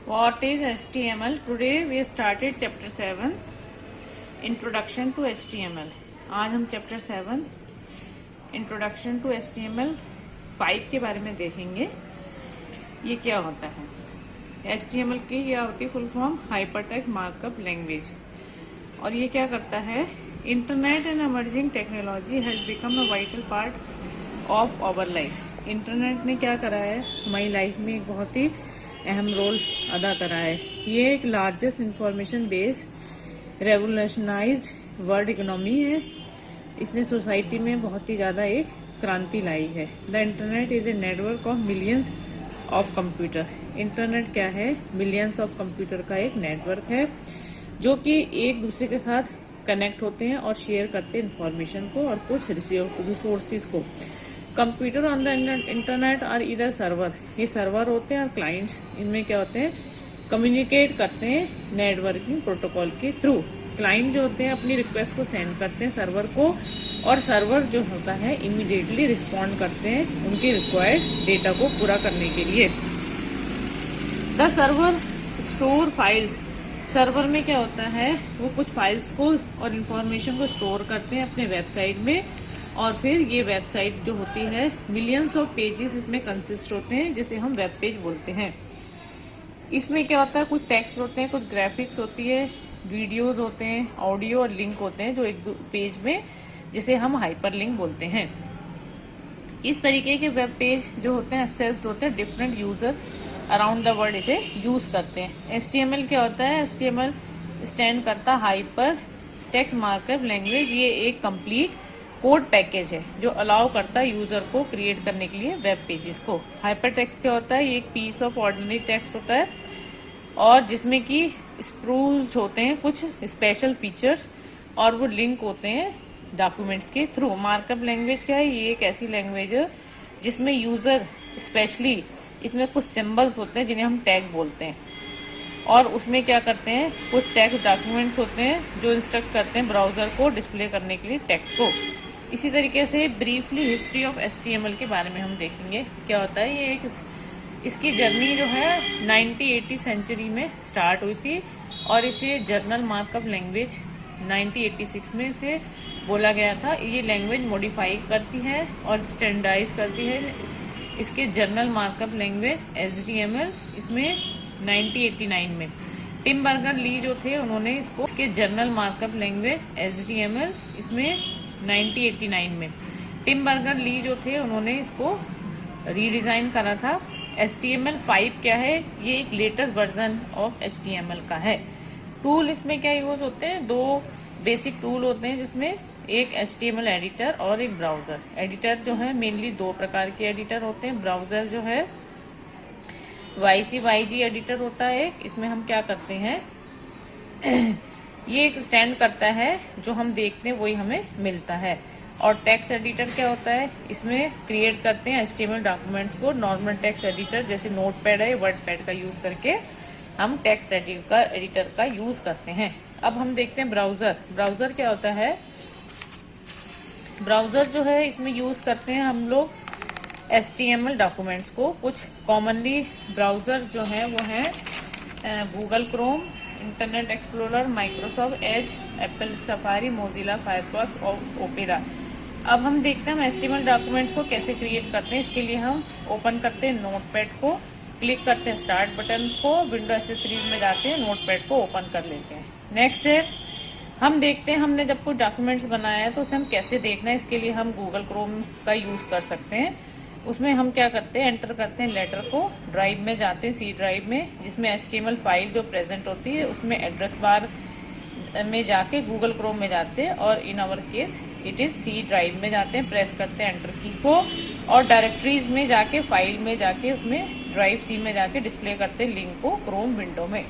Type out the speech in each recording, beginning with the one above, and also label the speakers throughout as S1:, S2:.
S1: What is HTML? Today we started chapter 7 Introduction to HTML. आज हम chapter 7 Introduction to HTML 5 के बारे में देखेंगे। ये क्या होता है? HTML की क्या होती है full form? Hypertext markup language. और ये क्या करता है? Internet and emerging technology has become a vital part of our life. Internet ने क्या करा है? हमारी लाइफ में एक बहुत ही अहम रोल अदा करा है। ये एक largest information base revolutionised world economy है। इसने सोसाइटी में बहुत ही ज्यादा एक क्रांति लाई है। The internet is a network of millions of computer. Internet क्या है? मिलियंस ऑफ कंप्यूटर का एक नेटवर्क है जो कि एक दूसरे के साथ कनेक्ट होते हैं और शेयर करते हैं इंफॉर्मेशन को और कुछ रिसोर्सिस को। कंप्यूटर ऑन द इंटरनेट और इधर सर्वर, ये सर्वर होते हैं और क्लाइंट्स इनमें क्या होते हैं? कम्युनिकेट करते हैं नेटवर्किंग प्रोटोकॉल के थ्रू। क्लाइंट जो होते हैं अपनी रिक्वेस्ट को सेंड करते हैं सर्वर को और सर्वर जो होता है इमीडिएटली रिस्पॉन्ड करते हैं उनके रिक्वायर्ड डेटा को पूरा करने के लिए। The server store files. Server में क्या होता है? वो कुछ फाइल्स को और इन्फॉर्मेशन को स्टोर करते हैं अपने वेबसाइट में और फिर ये वेबसाइट जो होती है मिलियंस ऑफ पेजेस इसमें कंसिस्ट होते हैं जिसे हम वेब पेज बोलते हैं। इसमें क्या होता है? कुछ टेक्स्ट होते हैं, कुछ ग्राफिक्स होती है, वीडियोस होते हैं, ऑडियो और लिंक होते हैं जो एक पेज में, जिसे हम हाइपर लिंक बोलते हैं। इस तरीके के वेब पेज जो होते हैं असेस्ड होते हैं, different user around the world इसे यूज करते हैं। HTML क्या होता है? HTML स्टैंड करता हाइपर टेक्स्ट मार्कअप लैंग्वेज। ये एक कंप्लीट कोड पैकेज है जो अलाउ करता है यूजर को क्रिएट करने के लिए वेब पेजेस को। हाइपर टेक्स्ट क्या होता है? ये एक पीस ऑफ ऑर्डिनरी टेक्स्ट होता है और जिसमें कि स्प्रूव्ड होते हैं कुछ स्पेशल फीचर्स और वो लिंक होते हैं डॉक्यूमेंट्स के थ्रू। मार्कअप लैंग्वेज क्या है? ये एक ऐसी लैंग्वेज है जिसमें यूजर स्पेशली इसमें कुछ सिंबल्स होते हैं जिन्हें हम टैग बोलते हैं और उसमें क्या करते हैं? कुछ टेक्स्ट डॉक्यूमेंट्स होते हैं जो इंस्ट्रक्ट करते हैं ब्राउजर को डिस्प्ले करने के लिए टेक्स्ट को। इसी तरीके से ब्रीफली हिस्ट्री ऑफ HTML के बारे में हम देखेंगे। क्या होता है? ये एक इसकी जर्नी जो है 1980 सेंचुरी में स्टार्ट हुई थी और इसे जर्नल मार्कअप लैंग्वेज 1986 में से बोला गया था। ये लैंग्वेज मॉडिफाई करती है और स्टैंडर्डाइज करती है इसके जर्नल मार्कअप लैंग्वेज HTML इसमें 1989 में। टिम बर्गर ली जो थे उन्होंने इसके जर्नल मार्कअप लैंग्वेज HTML इसमें 1989 में टिम बर्गर ली जो थे उन्होंने इसको रीडिजाइन करा था। HTML5 क्या है? ये एक लेटेस्ट वर्जन ऑफ HTML का है। टूल इसमें क्या यूज होते हैं? दो बेसिक टूल होते हैं जिसमें एक HTML एडिटर और एक ब्राउजर। एडिटर जो है मेनली दो प्रकार के एडिटर होते हैं। ब्राउजर जो है YG एडिटर होता है। इसमें हम क्या करते हैं? ये एक स्टैंड करता है जो हम देखते हैं वही हमें मिलता है। और टेक्स्ट एडिटर क्या होता है? इसमें क्रिएट करते हैं HTML डॉक्यूमेंट्स को। नॉर्मल टेक्स्ट एडिटर जैसे नोटपैड है, वर्डपैड का यूज करके हम टेक्स्ट एडिटर का यूज करते हैं। अब हम देखते हैं ब्राउजर। ब्राउजर क्या होता है? ब्राउजर जो है इसमें यूज करते हैं हम लोग HTML डॉक्यूमेंट्स को। कुछ कॉमनली ब्राउजर जो है वो है Google Chrome, internet explorer, Microsoft Edge, Apple safari, Mozilla Firefox और ओपेरा। अब हम देखते हैं हम HTML डॉक्यूमेंट्स को कैसे क्रिएट करते हैं। इसके लिए हम ओपन करते हैं नोटपैड को, क्लिक करते हैं स्टार्ट बटन को, विंडो एक्सेसरीज में जाते हैं, नोटपैड को ओपन कर लेते हैं। नेक्स्ट है हम देखते हैं हमने जब कोई डॉक्यूमेंट्स बनाया है तो उसे हम कैसे देखना है। इसके लिए हम गूगल क्रोम का यूज कर सकते हैं। उसमें हम क्या करते हैं? एंटर करते हैं लेटर को, ड्राइव में जाते हैं, सी ड्राइव में, जिसमें HTML फाइल जो प्रेजेंट होती है उसमें एड्रेस बार में जाके गूगल क्रोम में जाते हैं और in our case it is C drive में जाते हैं। प्रेस करते हैं एंटर की को और डायरेक्टरीज में जाके फाइल में जाके उसमें ड्राइव सी में जाके डिस्प्ले करते हैं लिंक को क्रोम विंडो में।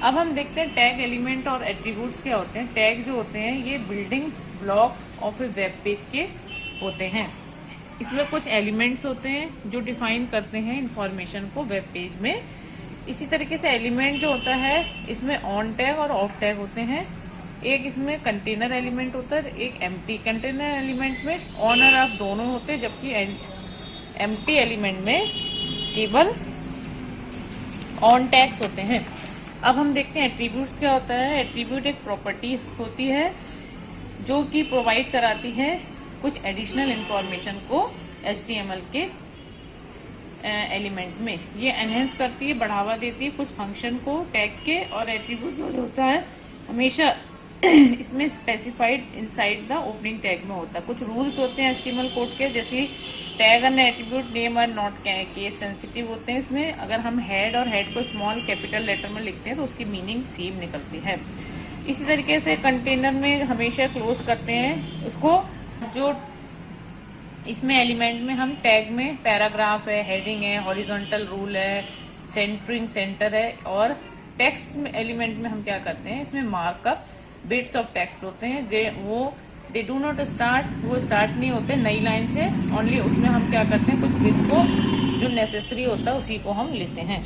S1: अब हम देखते हैं टैग एलिमेंट और एट्रीब्यूट्स क्या होते हैं। टैग जो होते हैं ये building block of A web page के होते हैं। इसमें कुछ एलिमेंट्स होते हैं जो डिफाइन करते हैं इंफॉर्मेशन को वेब पेज में। इसी तरीके से एलिमेंट जो होता है इसमें ऑन टैग और ऑफ टैग होते हैं। एक इसमें कंटेनर एलिमेंट होता है, एक एम्प्टी। कंटेनर एलिमेंट में ऑन और ऑफ दोनों होते हैं, जबकि एम्प्टी एलिमेंट में केवल ऑन टैग्स होते हैं। अब हम देखते हैं एट्रीब्यूट्स क्या होता है। एट्रीब्यूट एक प्रॉपर्टी होती है जो कि प्रोवाइड कराती है कुछ एडिशनल इंफॉर्मेशन को HTML के एलिमेंट में। ये एनहेंस करती है, बढ़ावा देती है कुछ फंक्शन को टैग के। और एट्रीब्यूट जो होता है हमेशा इसमें specified inside the opening tag में होता है। कुछ रूल्स होते हैं HTML कोड के, जैसे tag and attribute name are not case sensitive होते हैं। इसमें अगर हम हेड और हेड को स्मॉल कैपिटल लेटर में लिखते हैं तो उसकी मीनिंग सेम निकलती है। इसी तरीके से कंटेनर में हमेशा क्लोज करते हैं उसको। जो इसमें एलिमेंट में हम टैग में पैराग्राफ है, हेडिंग है, हॉरिजॉन्टल रूल है, सेंटरिंग सेंटर है। और टेक्स्ट एलिमेंट में हम क्या करते हैं, इसमें मार्कअप बिट्स ऑफ टेक्स्ट होते हैं। दे डू नॉट स्टार्ट, वो स्टार्ट नहीं होते नई लाइन से। ओनली उसमें हम क्या करते हैं, कुछ बिट को जो नेसेसरी होता है उसी को हम लेते हैं।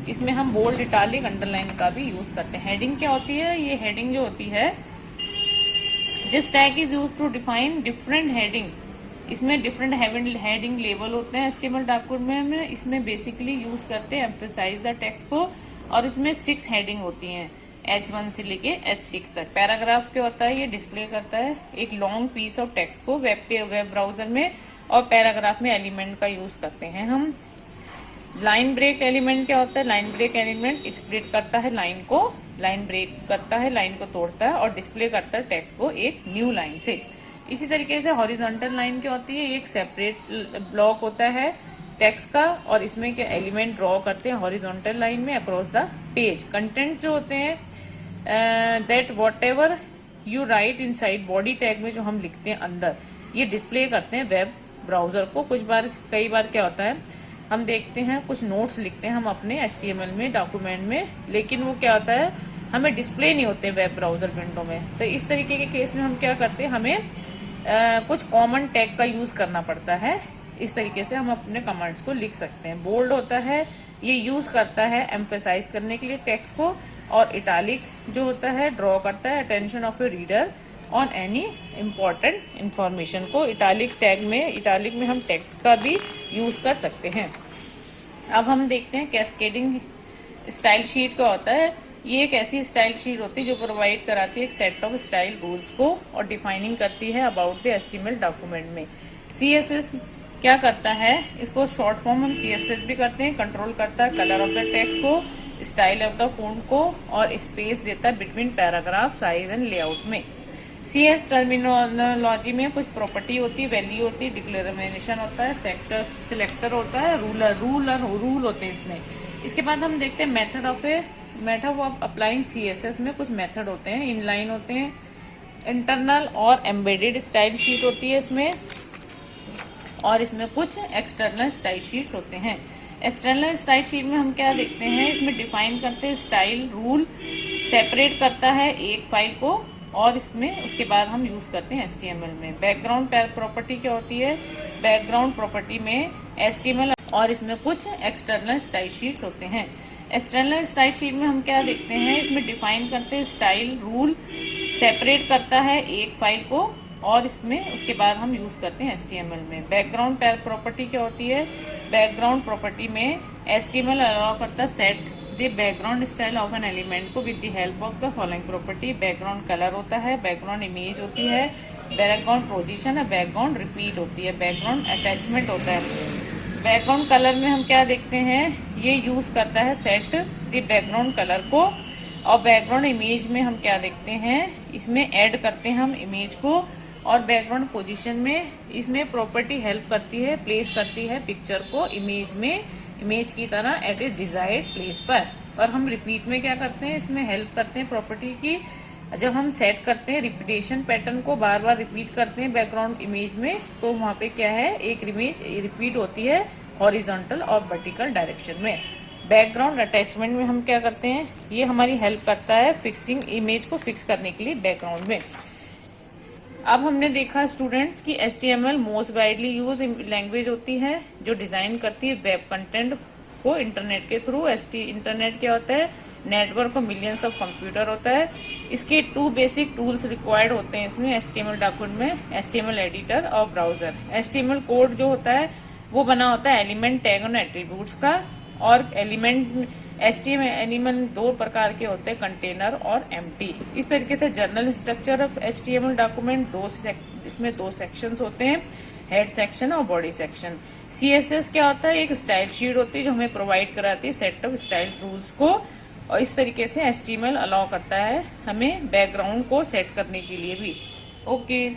S1: इसमें हम बोल्ड, इटालिक, अंडरलाइन का भी यूज करते हैं। हेडिंग क्या होती है, ये हेडिंग जो होती है, this tag is use to define different heading. इसमें डिफरेंट हेडिंग लेबल होते हैं HTML डॉक्यूमेंट में। इसमें बेसिकली यूज करते हैं एम्फेसाइज द टेक्स्ट को। और इसमें 6 हेडिंग होती हैं, H1 से लेके H6 तक। पैराग्राफ क्या होता है, ये डिस्प्ले करता है एक लॉन्ग पीस ऑफ टेक्स्ट को वेब ब्राउजर में। और पैराग्राफ में एलिमेंट का यूज करते हैं हम। लाइन ब्रेक एलिमेंट क्या होता है, लाइन ब्रेक एलिमेंट स्प्लिट करता है लाइन को, लाइन ब्रेक करता है, लाइन को तोड़ता है और डिस्प्ले करता है टेक्स्ट को एक न्यू लाइन से। इसी तरीके से हॉरिजॉन्टल लाइन क्या होती है, एक सेपरेट ब्लॉक होता है टेक्स्ट का और इसमें क्या एलिमेंट ड्रॉ करते हैं हॉरिजॉन्टल लाइन में अक्रॉस द पेज। कंटेंट जो होते हैं that what ever you right inside body tag में जो हम लिखते हैं अंदर, ये डिस्प्ले करते हैं वेब ब्राउजर को। कई बार क्या होता है, हम देखते हैं कुछ नोट्स लिखते हैं हम अपने HTML में डॉक्यूमेंट में, लेकिन वो क्या होता है हमें डिस्प्ले नहीं होते वेब ब्राउजर विंडो में। तो इस तरीके के केस में हम क्या करते हैं, हमें कुछ कॉमन टैग का यूज करना पड़ता है। इस तरीके से हम अपने कमांड्स को लिख सकते हैं। बोल्ड होता है, ये यूज करता है एम्फेसाइज करने के लिए टेक्स्ट को। और इटालिक जो होता है ड्रॉ करता है attention of A reader on any important information को। इटालिक में हम टेक्स्ट का भी यूज कर सकते हैं। अब हम देखते हैं कैस्केडिंग स्टाइल शीट क्या होता है। ये एक ऐसी स्टाइल शीट होती है जो प्रोवाइड कराती है एक सेट ऑफ स्टाइल रूल्स को और डिफाइनिंग करती है अबाउट द HTML डॉक्यूमेंट में। CSS क्या करता है, इसको शॉर्ट फॉर्म हम CSS भी करते हैं, कंट्रोल करता है कलर ऑफ द टेक्स्ट को, स्टाइल ऑफ द फॉन्ट को और स्पेस देता है between paragraph, size and layout में। CS टर्मिनोलॉजी में कुछ प्रॉपर्टी होती है, वैल्यू होती है, डिक्लेरेशन होता है, सेक्टर सिलेक्टर होता है, रूल होते हैं इसमें। इसके बाद हम देखते हैं मेथड ऑफ अप्लाइंग CSS में कुछ मेथड होते हैं, इनलाइन होते हैं, इंटरनल और एम्बेडेड स्टाइल शीट होती है इसमें। और इसमें कुछ एक्सटर्नल स्टाइल शीट्स होते हैं। एक्सटर्नल स्टाइल शीट में हम क्या देखते हैं, इसमें डिफाइन करते हैं स्टाइल रूल, सेपरेट करता है एक फाइल को और इसमें उसके बाद हम यूज करते हैं HTML में। बैकग्राउंड प्रॉपर्टी क्या होती है, बैकग्राउंड प्रॉपर्टी में HTML और इसमें कुछ एक्सटर्नल स्टाइल शीट्स होते हैं। एक्सटर्नल स्टाइल शीट में हम क्या देखते हैं, इसमें डिफाइन करते हैं स्टाइल रूल, सेपरेट करता है एक फाइल को और इसमें उसके बाद हम यूज करते हैं HTML में। बैकग्राउंड प्रॉपर्टी क्या होती है, बैकग्राउंड प्रॉपर्टी में HTML अलाउ करता है set the background style of an element को with the help of the following property. Background colour होता है, बैकग्राउंड इमेज होती है, बैकग्राउंड पोजीशन है, बैकग्राउंड रिपीट होती है, बैकग्राउंड अटैचमेंट होता है। बैकग्राउंड कलर में हम क्या देखते हैं, ये यूज करता है सेट द बैकग्राउंड कलर को। और बैकग्राउंड इमेज में हम क्या देखते हैं, इसमें ऐड करते हैं हम इमेज को। और बैकग्राउंड पोजीशन में इसमें प्रॉपर्टी हेल्प करती है, प्लेस करती है पिक्चर को इमेज में, इमेज की तरह एट ए डिजायर्ड प्लेस पर। और हम रिपीट में क्या करते हैं, इसमें हेल्प करते हैं प्रॉपर्टी की, जब हम सेट करते हैं रिपीटेशन पैटर्न को, बार बार रिपीट करते हैं बैकग्राउंड इमेज में, तो वहां पे क्या है, एक इमेज रिपीट होती है हॉरिजॉन्टल और वर्टिकल डायरेक्शन में। बैकग्राउंड अटैचमेंट में हम क्या करते हैं, ये हमारी हेल्प करता है फिक्सिंग, इमेज को फिक्स करने के लिए बैकग्राउंड में। अब हमने देखा स्टूडेंट्स की HTML most widely use language होती है जो डिजाइन करती है वेब कंटेंट को इंटरनेट के थ्रू। इंटरनेट क्या होता है, network of millions of computer होता है। इसके 2 बेसिक टूल्स रिक्वायर्ड होते हैं इसमें HTML डॉक्यूमेंट में, HTML एडिटर और ब्राउजर। HTML कोड जो होता है वो बना होता है एलिमेंट, टैग और एट्रीब्यूट्स का। और एलिमेंट HTML एलिमेंट दो प्रकार के होते हैं, कंटेनर और एम्प्टी। इस तरीके से general structure of HTML document इसमें दो सेक्शंस होते हैं, हेड सेक्शन और बॉडी सेक्शन। CSS क्या होता है, एक स्टाइल शीट होती है जो हमें प्रोवाइड कराती है सेट ऑफ स्टाइल रूल्स को, और इस तरीके से HTML अलाउ करता है हमें बैकग्राउंड को सेट करने के लिए भी। ओके,